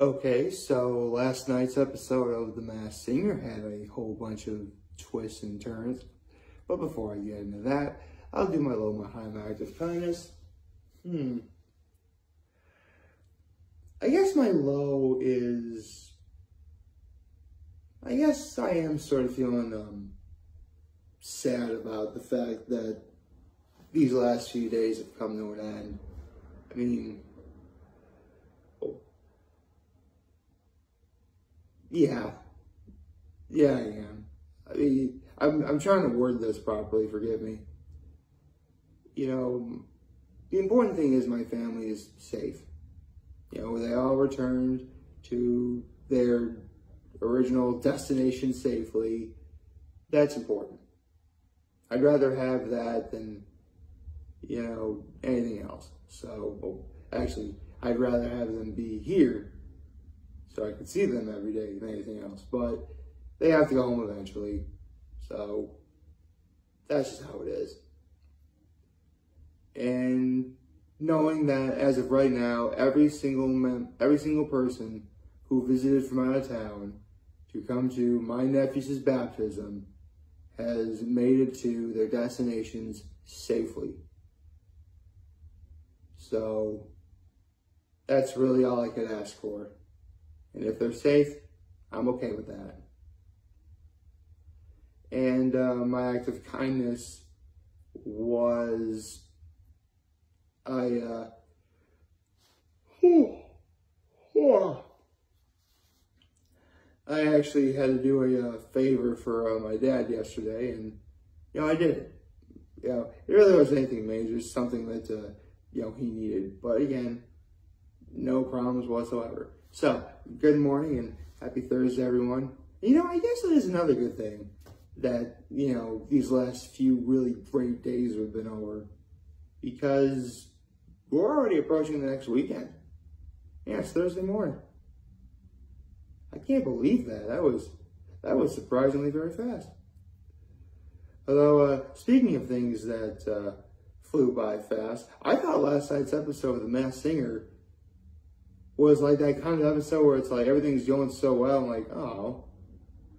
Okay, so last night's episode of The Masked Singer had a whole bunch of twists and turns. But before I get into that, I'll do my low, my high, my act of kindness. I guess my low is... I guess I am sort of feeling sad about the fact that these last few days have come to an end. I mean... Yeah, I am. I mean, I'm trying to word this properly, forgive me. You know, the important thing is my family is safe. You know, they all returned to their original destination safely. That's important. I'd rather have that than, you know, anything else. So, well, actually, I'd rather have them be here so I could see them every day than anything else. But they have to go home eventually. So that's just how it is. And knowing that as of right now, every single person who visited from out of town to come to my nephew's baptism has made it to their destinations safely. So that's really all I could ask for. And if they're safe, I'm okay with that. And my act of kindness was I actually had to do a favor for my dad yesterday, and you know I did it. You know, it really wasn't anything major, just something that you know he needed. But again, no problems whatsoever. So, good morning and happy Thursday, everyone. You know, I guess it is another good thing that, you know, these last few really great days have been over, because we're already approaching the next weekend. Yeah, it's Thursday morning. I can't believe that. That was surprisingly very fast. Although, speaking of things that flew by fast, I thought last night's episode of The Masked Singer was like that kind of episode where it's like everything's going so well. I'm like, oh,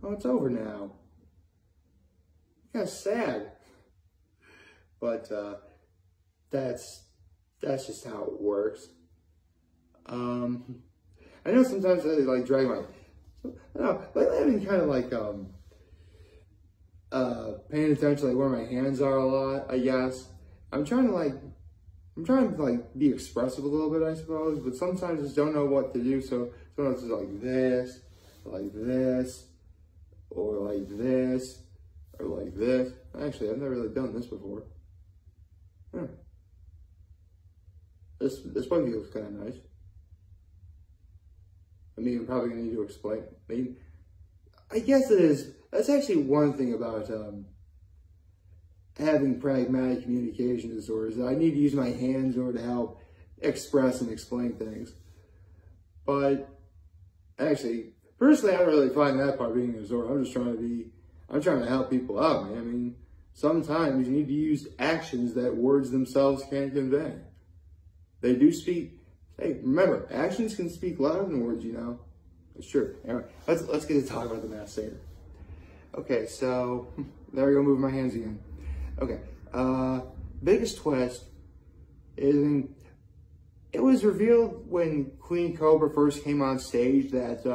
it's over now. Kind of sad. But that's just how it works. I know sometimes I like drag my, I don't know, lately I've been kind of like paying attention to like where my hands are a lot, I guess. I'm trying to be expressive a little bit, I suppose, but sometimes I just don't know what to do. So sometimes it's like this, or like this, or like this, or like this. Actually, I've never really done this before. This one feels kind of nice. I mean, I'm probably gonna need to explain. I mean, I guess it is. That's actually one thing about having pragmatic communication disorders. I need to use my hands in order to help express and explain things. But actually, personally, I don't really find that part being a disorder. I'm trying to help people out, man. I mean, sometimes you need to use actions that words themselves can't convey. They do speak. Hey, remember, actions can speak louder than words, you know. It's true. Anyway, let's get to talk about The Masked Singer. Okay, so there we go, moving my hands again. Okay, biggest twist is it was revealed when Queen Cobra first came on stage that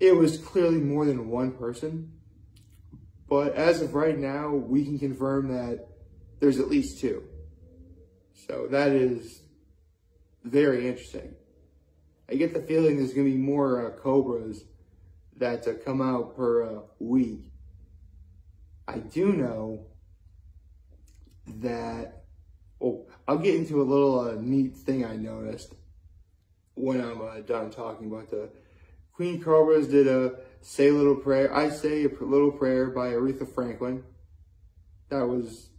it was clearly more than one person. But as of right now, we can confirm that there's at least two. So that is very interesting. I get the feeling there's going to be more Cobras that come out per week. I do know that, I'll get into a little neat thing I noticed when I'm done talking about the Queen Cobras did a Say a Little Prayer. I Say a Little Prayer by Aretha Franklin. That was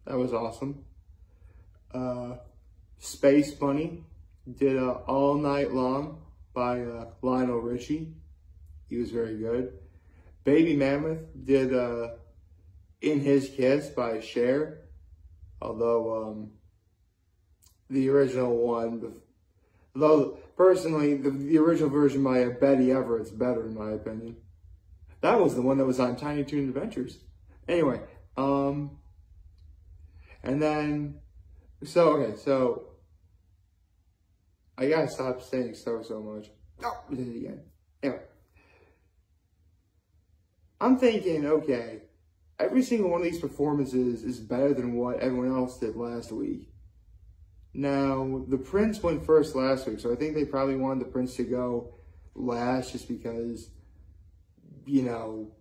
awesome. Space Bunny did All Night Long by Lionel Richie. He was very good. Baby Mammoth did In His Kiss by Cher. Although the original one Though, personally, the original version by Betty Everett's better, in my opinion. That was the one that was on Tiny Toon Adventures. Anyway, and then, so, I gotta stop saying so much. Oh, we did it again. Anyway. I'm thinking, okay, every single one of these performances is better than what everyone else did last week. Now, the Prince went first last week, so I think they probably wanted the Prince to go last just because, you know,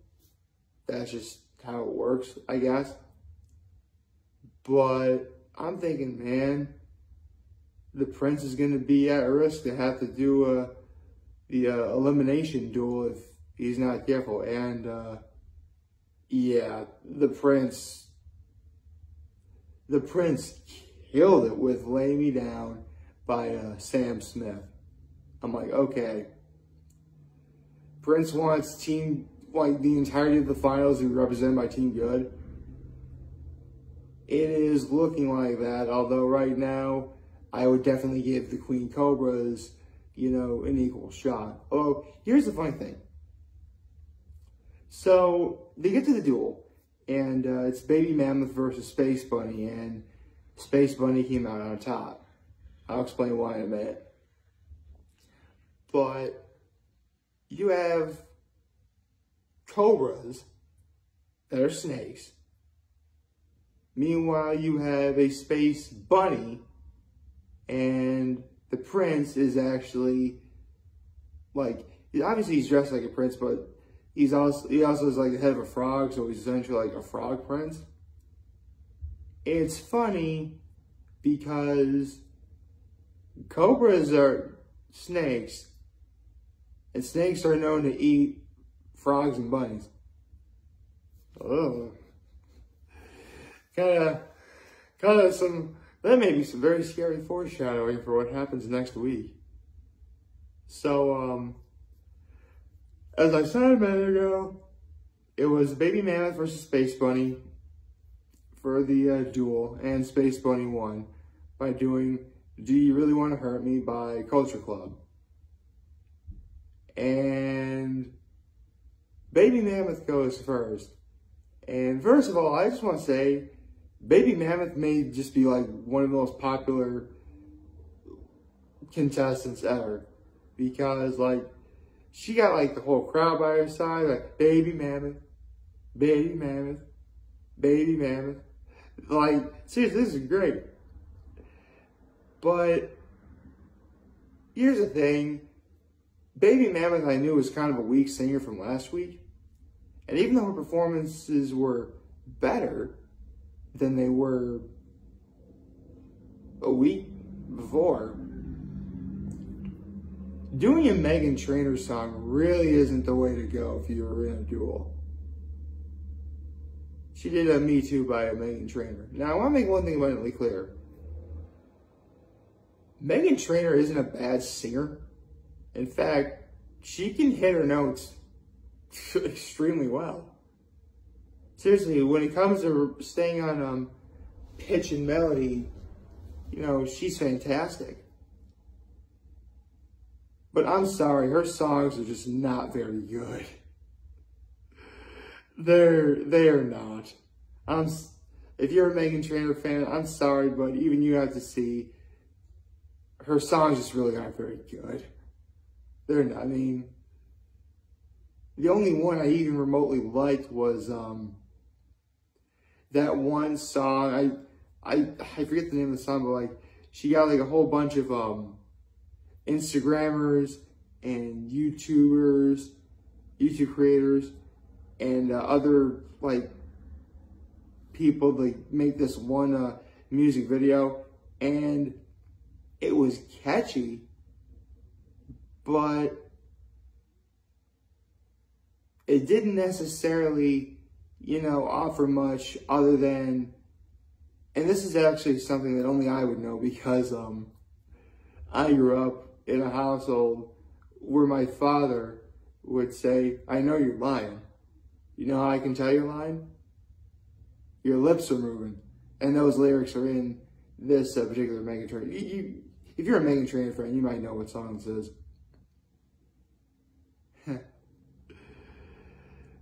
that's just how it works, I guess. But I'm thinking, man, the Prince is going to be at risk to have to do the elimination duel if he's not careful. And, yeah, the Prince killed it with Lay Me Down by Sam Smith. I'm like, okay. Prince wants team, like, the entirety of the finals to be represented by Team Good. It is looking like that, although right now, I would definitely give the Queen Cobras, you know, an equal shot. Oh, here's the funny thing. So, they get to the duel, and it's Baby Mammoth versus Space Bunny, and Space Bunny came out on top. I'll explain why in a minute. But you have cobras that are snakes. Meanwhile, you have a Space Bunny, and the Prince is actually, like, obviously he's dressed like a prince, but he also is like the head of a frog, so he's essentially like a frog prince. It's funny because cobras are snakes, and snakes are known to eat frogs and bunnies. Oh, kind of some. That may be some very scary foreshadowing for what happens next week. So, as I said a minute ago, it was Baby Mammoth versus Space Bunny for the duel, and Space Bunny won by doing Do You Really Want to Hurt Me by Culture Club. And Baby Mammoth goes first. And first of all, I just want to say, Baby Mammoth may just be like one of the most popular contestants ever. Because, like, she got like the whole crowd by her side, like, Baby Mammoth, Baby Mammoth, Baby Mammoth. Like, seriously, this is great. But here's the thing. Baby Mammoth, I knew, was kind of a weak singer from last week. And even though her performances were better than they were a week before, doing a Meghan Trainor song really isn't the way to go if you're in a duel. She did a Me Too by a Meghan Trainor. Now, I want to make one thing abundantly clear. Meghan Trainor isn't a bad singer. In fact, she can hit her notes extremely well. Seriously, when it comes to staying on pitch and melody, you know, she's fantastic. But I'm sorry, her songs are just not very good. They are not. If you're a Meghan Trainor fan, I'm sorry, but even you have to see her songs just really aren't very good. They're not. I mean, the only one I even remotely liked was that one song. I forget the name of the song, but like she got like a whole bunch of Instagrammers and YouTube creators and other like people to make this one music video, and it was catchy, but it didn't necessarily, you know, offer much other than, and this is actually something that only I would know because I grew up in a household where my father would say, "I know you're lying. You know how I can tell you're lying? Your lips are moving." And those lyrics are in this particular Meghan Trainor. He if you're a Meghan Trainor fan, you might know what song this is.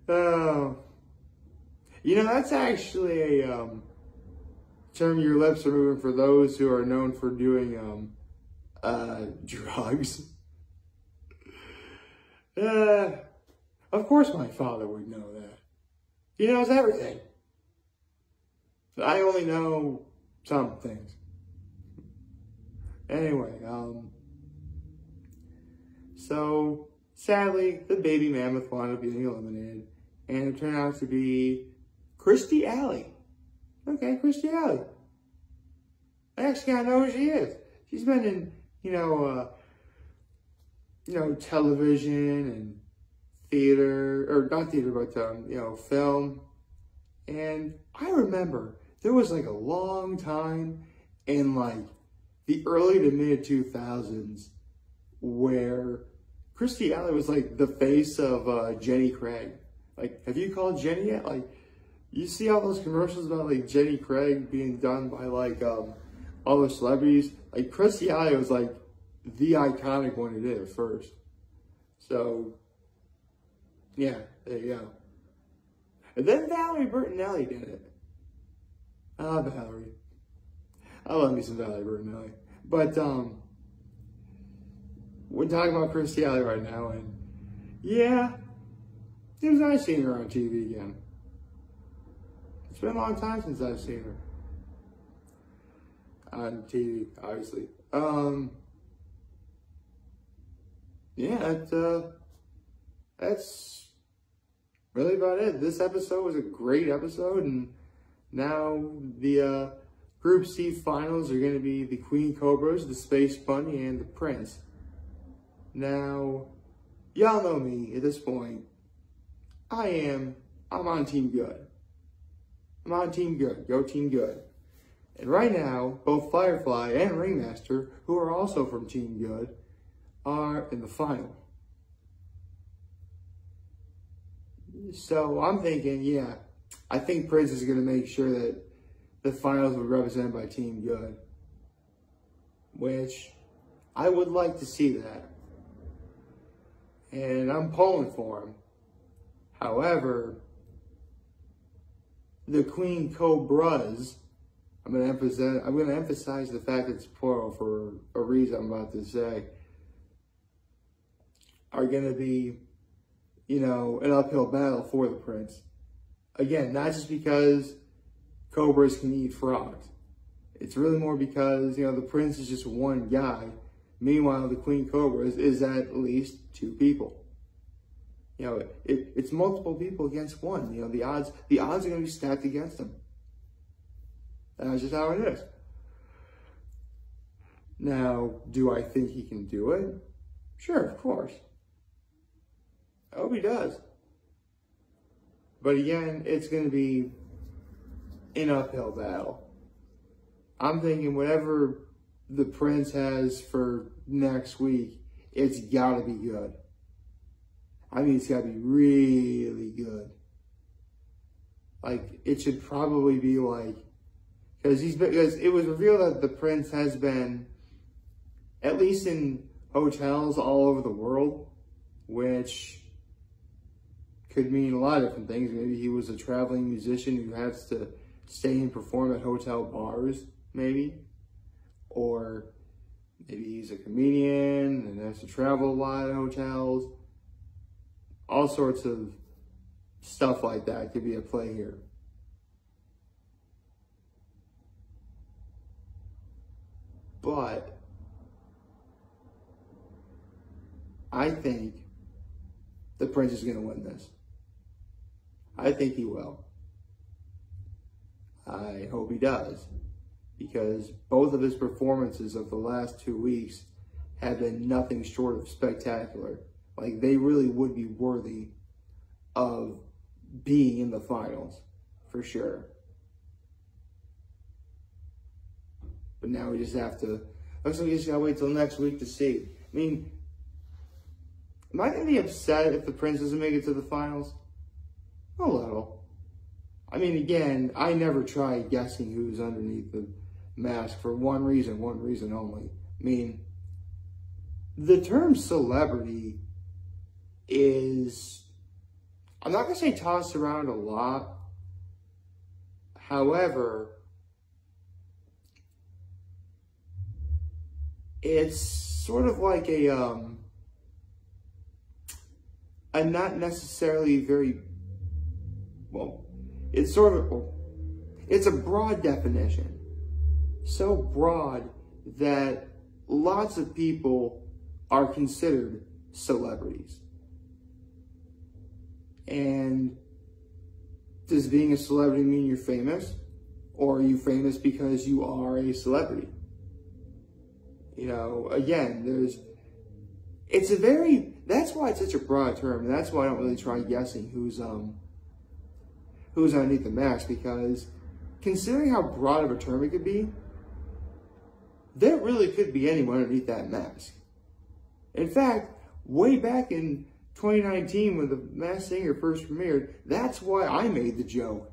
Oh, you know, that's actually a term your lips are moving for those who are known for doing drugs. Of course my father would know that. He knows everything. I only know some things. Anyway, so sadly, the baby mammoth wound up getting eliminated, and it turned out to be Kirstie Alley. Okay, Kirstie Alley. I actually gotta know who she is. She's been in, television and theater, or not theater, but film. And I remember there was like a long time in like the early to mid 2000s where Kirstie Alley was like the face of Jenny Craig. Like, have you called Jenny yet? Like, you see all those commercials about like Jenny Craig being done by like all the celebrities. Like, Kirstie Alley was like the iconic one who did it first. So, yeah, there you go. And then Valerie Bertinelli did it. Ah, Valerie. I love me some Valerie Bertinelli. But we're talking about Kirstie Alley right now, and yeah, it was nice seeing her on TV again. It's been a long time since I've seen her on TV, obviously. Yeah, that's really about it. This episode was a great episode, and now the Group C finals are going to be the Queen Cobras, the Space Bunny, and the Prince. Now, y'all know me at this point. I'm on Team Good. I'm on Team Good. Go Team Good. And right now, both Firefly and Ringmaster, who are also from Team Good, are in the final. So I'm thinking, yeah, I think Prince is going to make sure that the finals will be represented by Team Good, which I would like to see that. And I'm pulling for him. However, the Queen Cobras, I'm going to emphasize the fact that it's plural for a reason I'm about to say, are going to be, an uphill battle for the Prince. Again, not just because Cobras can eat frogs. It's really more because, the Prince is just one guy. Meanwhile, the Queen Cobras is at least two people. It's multiple people against one. The odds are going to be stacked against them. That's just how it is. Now, do I think he can do it? Sure, of course. I hope he does. But again, it's going to be an uphill battle. I'm thinking whatever the Prince has for next week, it's got to be good. I mean, it's got to be really good. Like, it should probably be like, because it was revealed that the Prince has been, at least in hotels all over the world, which could mean a lot of different things. Maybe he was a traveling musician who has to stay and perform at hotel bars, maybe. Or maybe he's a comedian and has to travel a lot in hotels. All sorts of stuff like that could be at play here. But I think the Prince is going to win this. I think he will. I hope he does. Because both of his performances of the last 2 weeks have been nothing short of spectacular. Like, they really would be worthy of being in the finals, for sure. But now we just have to, looks like we just gotta wait till next week to see. I mean, am I gonna be upset if the Prince doesn't make it to the finals? A little. I mean, again, I never try guessing who's underneath the mask for one reason only. I mean, the term celebrity is, I'm not going to say tossed around a lot. However, it's sort of like a not necessarily very, well, it's sort of, it's a broad definition. So broad that lots of people are considered celebrities. And does being a celebrity mean you're famous? Or are you famous because you are a celebrity? You know, again, that's why it's such a broad term. And that's why I don't really try guessing who's underneath the mask, because considering how broad of a term it could be, there really could be anyone underneath that mask. In fact, way back in 2019 when The Masked Singer first premiered, that's why I made the joke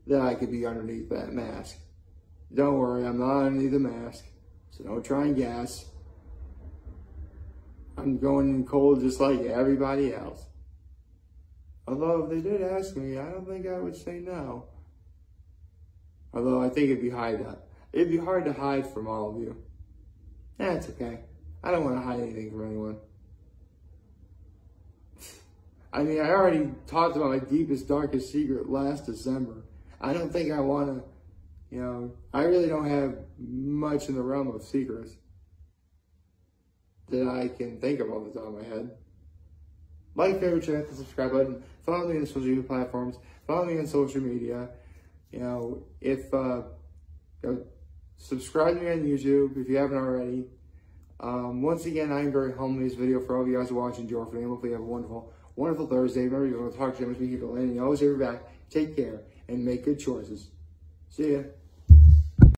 that I could be underneath that mask. Don't worry, I'm not underneath the mask, so don't try and guess. I'm going in cold just like everybody else. Although if they did ask me, I don't think I would say no. Although I think it'd be hard to hide from all of you. That's okay. I don't want to hide anything from anyone. I mean, I already talked about my deepest, darkest secret last December. I don't think I want to, you know, I really don't have much in the realm of secrets that I can think of off the top of my head. Like, favorite, share, hit the subscribe button. Follow me on the social media platforms. Follow me on social media. You know, subscribe to me on YouTube if you haven't already. Once again, I'm very humble in this video for all of you guys who are watching. Joe for hopefully you have a wonderful, wonderful Thursday. Remember, you're going to talk to Jim as we keep it landing. Always have your back. Take care and make good choices. See ya.